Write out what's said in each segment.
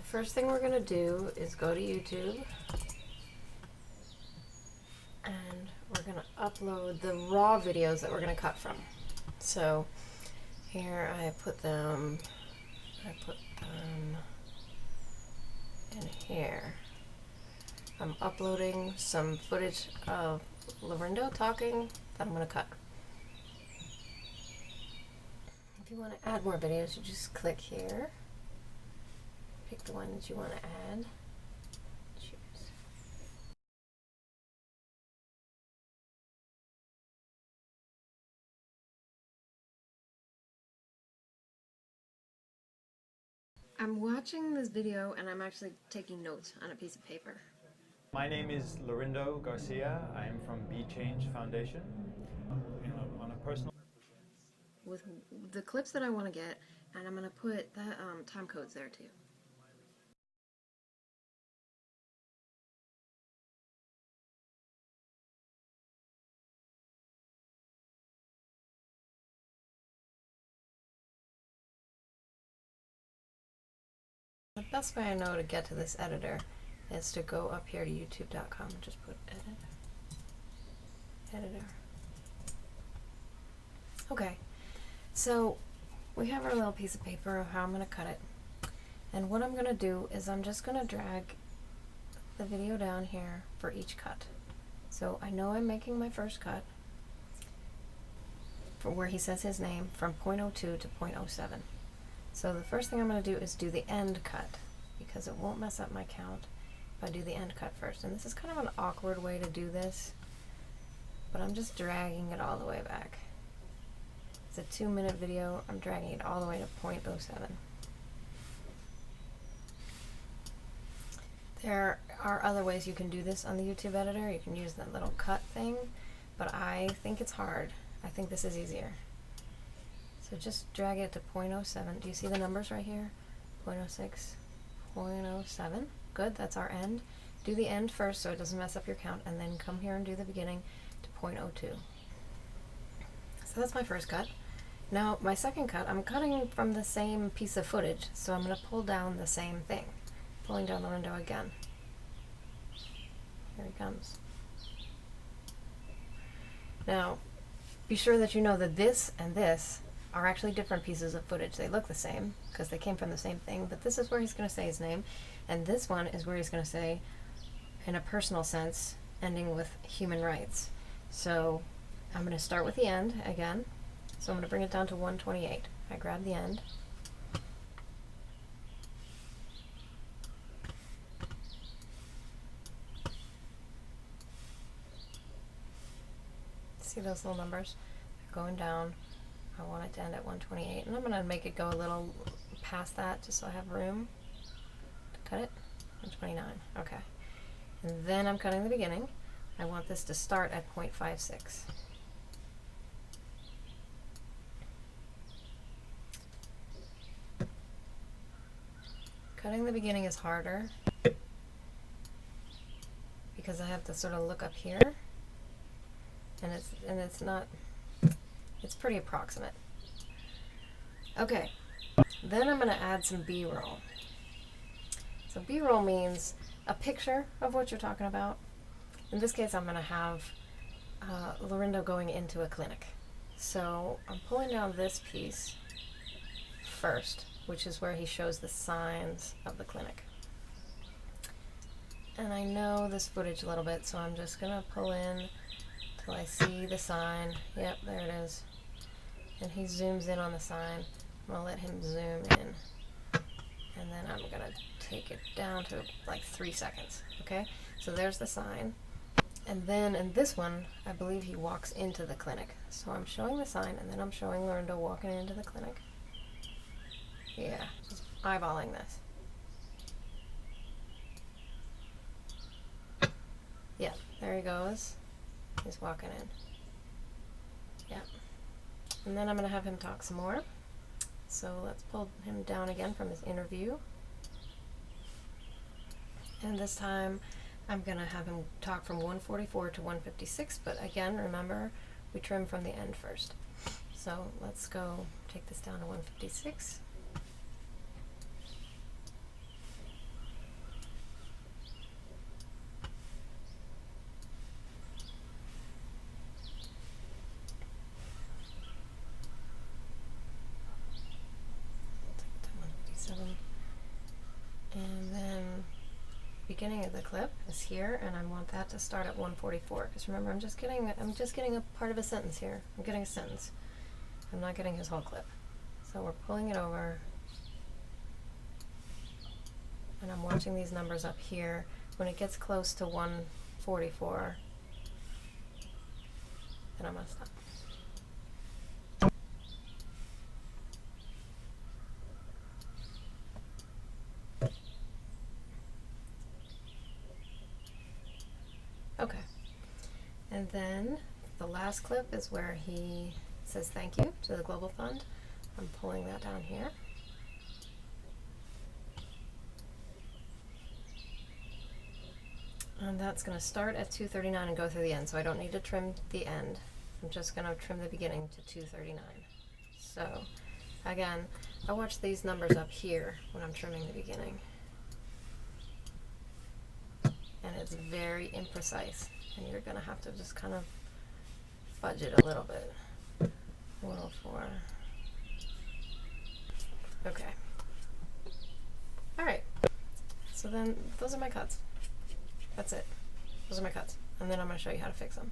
First thing we're gonna do is go to YouTube and we're gonna upload the raw videos that we're gonna cut from. So here I put them in here. I'm uploading some footage of Lorindo talking that I'm gonna cut. If you want to add more videos, you just click here. Pick the one that you want to add. Choose. I'm watching this video and I'm actually taking notes on a piece of paper. My name is Lorindo Garcia. I am from Be Change Foundation. On a personal With the clips that I want to get, and I'm going to put the time codes there too. The best way I know to get to this editor is to go up here to youtube.com and just put editor. Okay, so we have our little piece of paper of how I'm going to cut it. And what I'm going to do is I'm just going to drag the video down here for each cut. So I know I'm making my first cut for where he says his name from 0.02 to 0.07. So the first thing I'm going to do is do the end cut because it won't mess up my count if I do the end cut first. And this is kind of an awkward way to do this, but I'm just dragging it all the way back. It's a 2-minute video. I'm dragging it all the way to 0.07. There are other ways you can do this on the YouTube editor. You can use that little cut thing, but I think it's hard. I think this is easier. So just drag it to 0.07. Do you see the numbers right here? 0.06, 0.07. Good, that's our end. Do the end first so it doesn't mess up your count, and then come here and do the beginning to 0.02. So that's my first cut. Now my second cut, I'm cutting from the same piece of footage, so I'm going to pull down the same thing. Pulling down the window again. Here he comes. Now, be sure that you know that this and this are actually different pieces of footage. They look the same because they came from the same thing, but this is where he's going to say his name, and this one is where he's going to say, in a personal sense, ending with human rights. So I'm going to start with the end again. So I'm going to bring it down to 128. I grab the end. See those little numbers? They're going down. I want it to end at 128, and I'm going to make it go a little past that just so I have room to cut it. 129. Okay. And then I'm cutting the beginning. I want this to start at 0.56. Cutting the beginning is harder because I have to sort of look up here, and it's not. It's pretty approximate. Okay, then I'm going to add some B-roll. So B-roll means a picture of what you're talking about. In this case, I'm going to have Lorindo going into a clinic. So I'm pulling down this piece first, which is where he shows the signs of the clinic. And I know this footage a little bit, so I'm just going to pull in till I see the sign. Yep, there it is. And he zooms in on the sign. I'm going to let him zoom in. And then I'm going to take it down to like 3 seconds. Okay? So there's the sign. And then in this one, I believe he walks into the clinic. So I'm showing the sign, and then I'm showing Lorindo walking into the clinic. Yeah, just eyeballing this. Yeah, there he goes. He's walking in. Yeah. And then I'm going to have him talk some more. So let's pull him down again from his interview. And this time I'm going to have him talk from 144 to 156, but again, remember, we trim from the end first. So let's go take this down to 156. beginning of the clip is here, and I want that to start at 144. Because remember, I'm just getting a part of a sentence here. I'm getting a sentence. I'm not getting his whole clip. So we're pulling it over, and I'm watching these numbers up here. When it gets close to 144, then I'm gonna stop. Okay, and then the last clip is where he says thank you to the Global Fund. I'm pulling that down here. And that's going to start at 239 and go through the end, so I don't need to trim the end. I'm just going to trim the beginning to 239. So, again, I watch these numbers up here when I'm trimming the beginning. And it's very imprecise, and you're going to have to just kind of fudge it a little bit. 104. Okay. Alright. So then, those are my cuts. That's it. Those are my cuts. And then I'm going to show you how to fix them.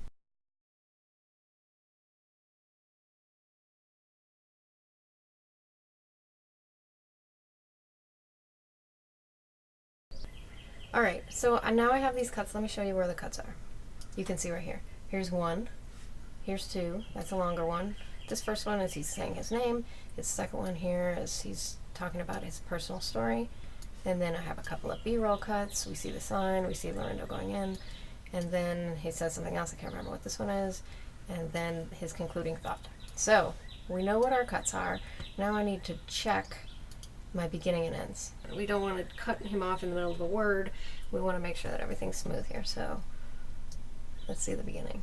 Alright, so now I have these cuts. Let me show you where the cuts are. You can see right here. Here's 1. Here's 2. That's a longer one. This first one is he's saying his name. His second one here is he's talking about his personal story. And then I have a couple of B-roll cuts. We see the sign. We see Lorindo going in. And then he says something else. I can't remember what this one is. And then his concluding thought. So we know what our cuts are. Now I need to check my beginning and ends. We don't want to cut him off in the middle of a word. We want to make sure that everything's smooth here. So let's see the beginning.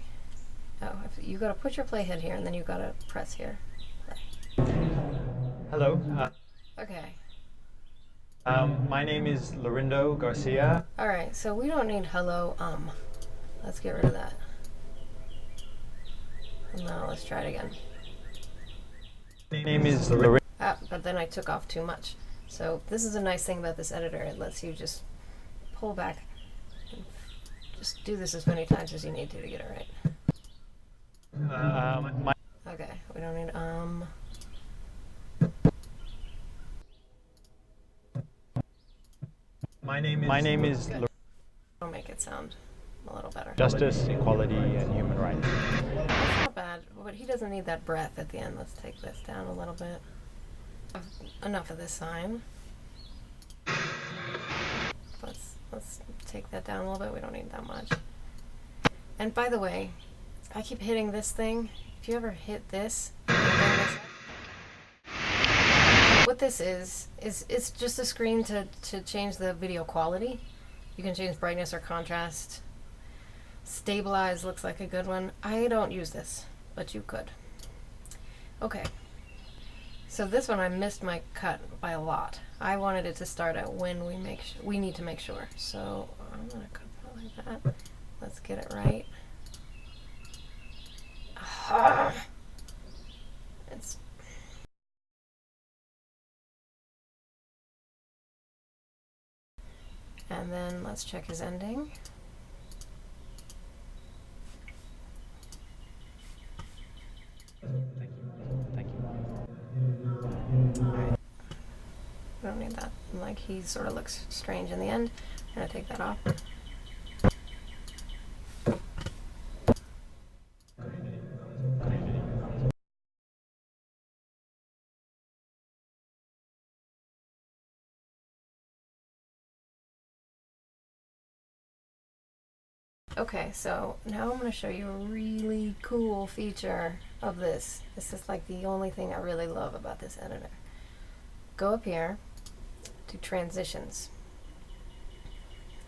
Oh, you got to put your playhead here, and then you got to press here. Play. Hello. Okay. My name is Lorindo Garcia. All right. So we don't need hello. Let's get rid of that. Now let's try it again. My name is Lorindo. But then I took off too much. So this is a nice thing about this editor. It lets you just pull back and just do this as many times as you need to get it right. Okay, we don't need My name is Good. I'll make it sound a little better. Justice, Equality, and Human Rights. That's not bad, but he doesn't need that breath at the end. Let's take this down a little bit. Enough of this sign. Let's take that down a little bit. We don't need that much. And by the way, I keep hitting this thing. If you ever hit this, what this is it's just a screen to change the video quality. You can change brightness or contrast. Stabilize looks like a good one. I don't use this, but you could. Okay. So this one I missed my cut by a lot. I wanted it to start at when we need to make sure. So I'm gonna cut that like that. Let's get it right. It's and then let's check his ending. Thank you. Right. We don't need that. Like he sort of looks strange in the end. I'm gonna take that off. Okay, so now I'm going to show you a really cool feature of this. This is like the only thing I really love about this editor. Go up here to transitions.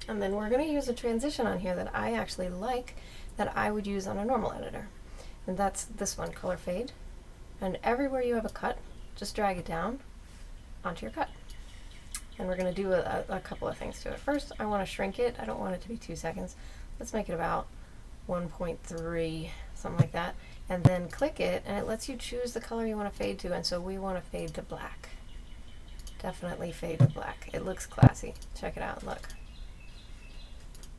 And then we're going to use a transition on here that I actually like, that I would use on a normal editor. And that's this one, color fade. And everywhere you have a cut, just drag it down onto your cut. And we're going to do a couple of things to it. First, I want to shrink it. I don't want it to be 2 seconds. Let's make it about 1.3, something like that. And then click it, and it lets you choose the color you want to fade to. And so we want to fade to black. Definitely fade to black. It looks classy. Check it out. Look.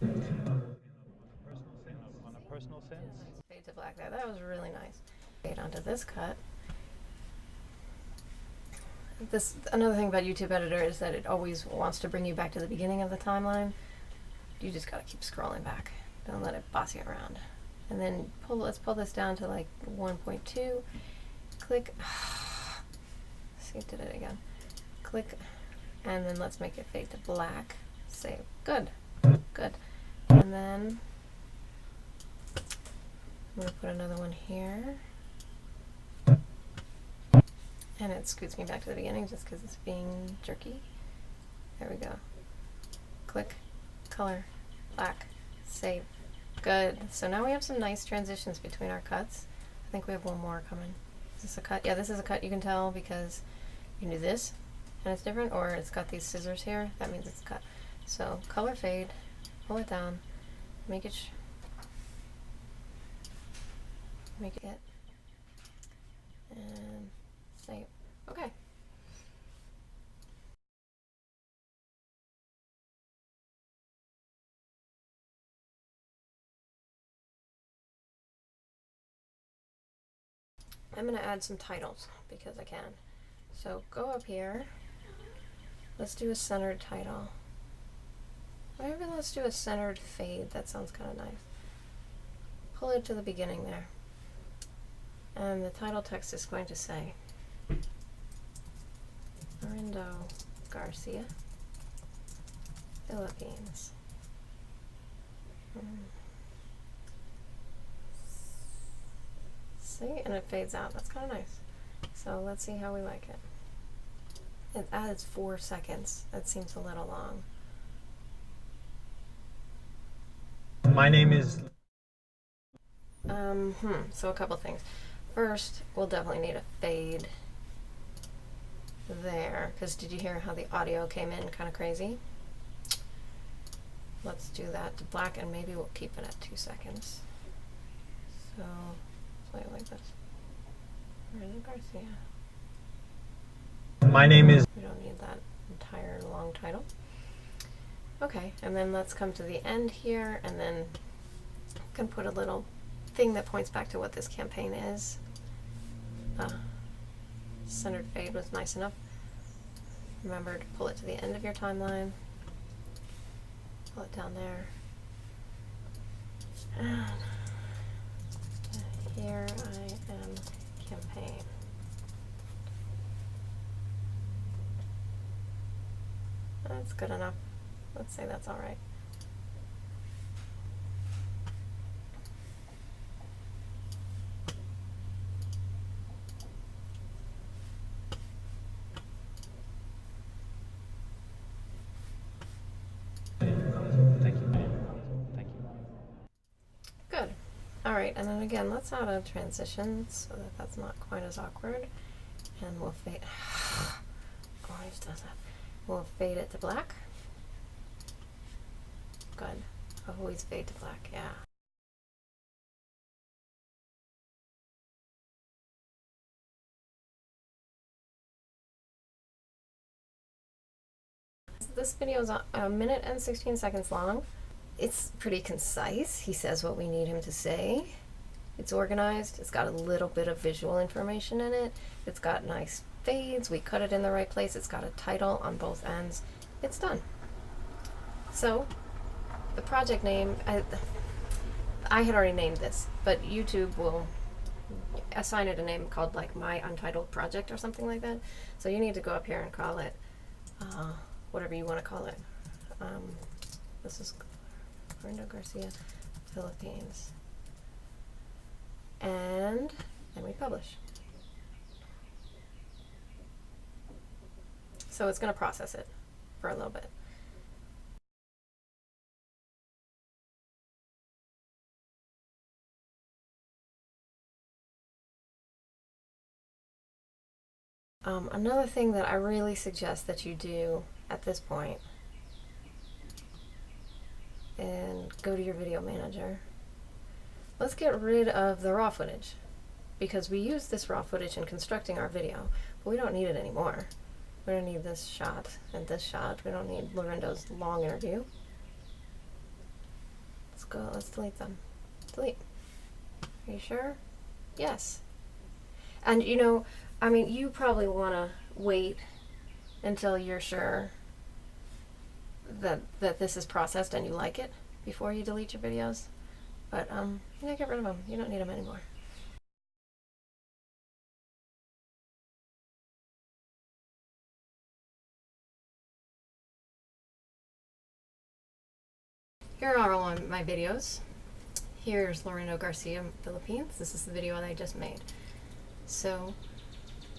On a personal sense. Fade to black there. That was really nice. Fade onto this cut. Another thing about YouTube Editor is that it always wants to bring you back to the beginning of the timeline. You just gotta keep scrolling back. Don't let it boss you around. And then let's pull this down to like 1.2. Click. See, it did it again. Click, and then let's make it fade to black. Save. Good. Good. And then I'm gonna put another one here. And it scoots me back to the beginning just because it's being jerky. There we go. Click, color, black, save. Good. So now we have some nice transitions between our cuts. I think we have one more coming. Is this a cut? Yeah, this is a cut. You can tell because you can do this and it's different, or it's got these scissors here. That means it's a cut. So color fade, pull it down, make it and save. Okay. I'm going to add some titles because I can. So go up here. Let's do a centered title. Maybe let's do a centered fade. That sounds kind of nice. Pull it to the beginning there. And the title text is going to say Lorindo Garcia, Philippines. See, and it fades out. That's kind of nice. So let's see how we like it. It adds 4 seconds. That seems a little long. My name is... So a couple things. First, we'll definitely need a fade there, because did you hear how the audio came in kind of crazy? Let's do that to black, and maybe we'll keep it at 2 seconds. So, play it like this. Lorindo Garcia. My name is... We don't need that entire long title. Okay, and then let's come to the end here, and then you can put a little thing that points back to what this campaign is. Centered fade was nice enough. Remember to pull it to the end of your timeline. Pull it down there. And here I am campaign. That's good enough. Let's say that's all right. Thank you. Thank you. Good. All right, and then again, let's add a transition so that that's not quite as awkward. And we'll fade. Always does that. We'll fade it to black. Good. Always fade to black, yeah. This video is a minute and 16 seconds long. It's pretty concise. He says what we need him to say. It's organized. It's got a little bit of visual information in it. It's got nice fades. We cut it in the right place. It's got a title on both ends. It's done. So, the project name, I had already named this, but YouTube will assign it a name called like My Untitled Project or something like that. So you need to go up here and call it whatever you want to call it. This is Lorindo Garcia, Philippines. And then we publish. So it's going to process it for a little bit. Another thing that I really suggest that you do at this point, and go to your video manager. Let's get rid of the raw footage, because we used this raw footage in constructing our video, but we don't need it anymore. We don't need this shot and this shot. We don't need Lorindo's long interview. let's delete them. Delete. Are you sure? Yes. And you know, I mean, you probably want to wait until you're sure that this is processed and you like it before you delete your videos. But yeah, get rid of them. You don't need them anymore. Here are all my videos. Here's Lorindo Garcia, Philippines. This is the video that I just made. So,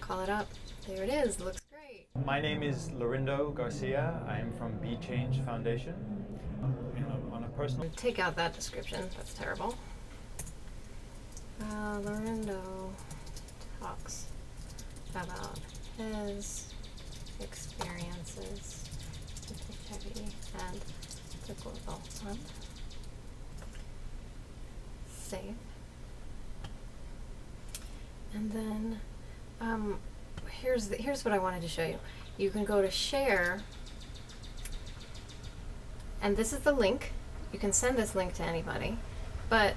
call it up. There it is. Looks great. My name is Lorindo Garcia. I am from Be Change Foundation. On a personal... Take out that description. That's terrible. Lorindo talks about his experiences with HIV and the global fund. Save. And then here's what I wanted to show you. You can go to share, and this is the link. You can send this link to anybody, but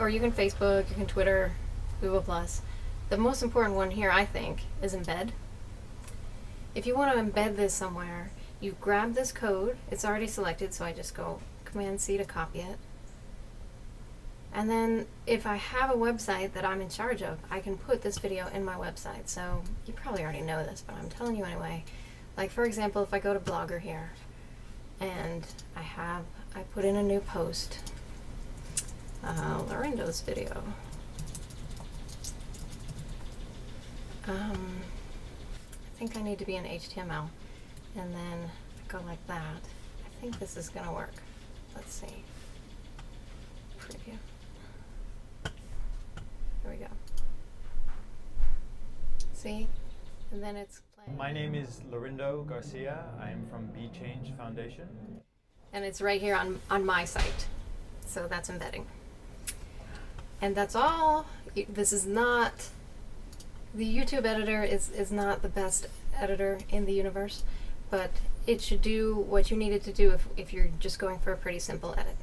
or you can Facebook, you can Twitter, Google Plus. The most important one here, I think, is Embed. If you want to embed this somewhere, you grab this code. It's already selected, so I just go Command-C to copy it. And then if I have a website that I'm in charge of, I can put this video in my website. So you probably already know this, but I'm telling you anyway. Like for example, if I go to Blogger here, and I put in a new post, Lorindo's video. I think I need to be in HTML, and then go like that. I think this is gonna work. Let's see. Preview. There we go. See? And then it's playing. My name is Lorindo Garcia. I am from Be Change Foundation. And it's right here on my site. So that's embedding. And that's all. This is not, the YouTube editor is not the best editor in the universe, but it should do what you need it to do if you're just going for a pretty simple edit.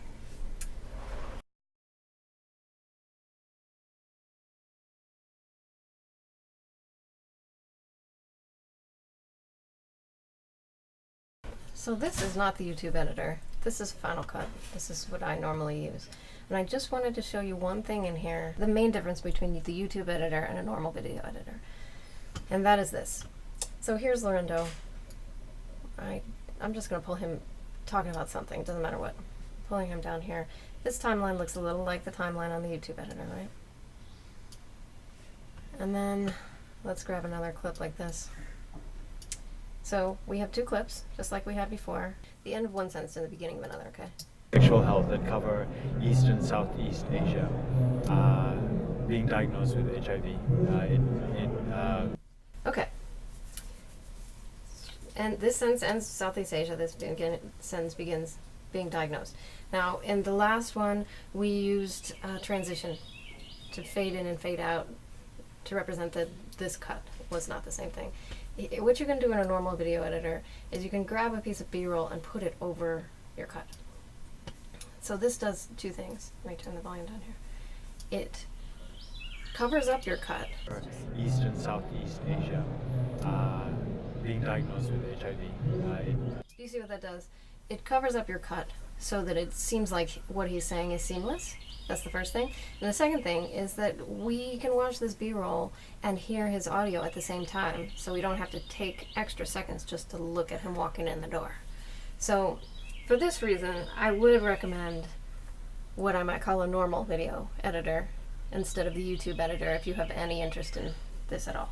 So this is not the YouTube editor. This is Final Cut. This is what I normally use. And I just wanted to show you one thing in here, the main difference between the YouTube editor and a normal video editor. And that is this. So here's Lorindo. I'm just going to pull him talking about something, doesn't matter what. Pulling him down here. This timeline looks a little like the timeline on the YouTube editor, right? And then let's grab another clip like this. So we have two clips, just like we had before. The end of one sentence and the beginning of another, okay? Sexual health that cover East and Southeast Asia, being diagnosed with HIV. Okay. And this sentence ends Southeast Asia. This sentence begins being diagnosed. Now, in the last one, we used transition to fade in and fade out to represent that this cut was not the same thing. What you can do in a normal video editor is you can grab a piece of B-roll and put it over your cut. So this does two things. Let me turn the volume down here. It covers up your cut. East and Southeast Asia, being diagnosed with HIV. Do you see what that does? It covers up your cut so that it seems like what he's saying is seamless. That's the first thing. And the second thing is that we can watch this B-roll and hear his audio at the same time, so we don't have to take extra seconds just to look at him walking in the door. So for this reason, I would recommend what I might call a normal video editor instead of the YouTube editor if you have any interest in this at all.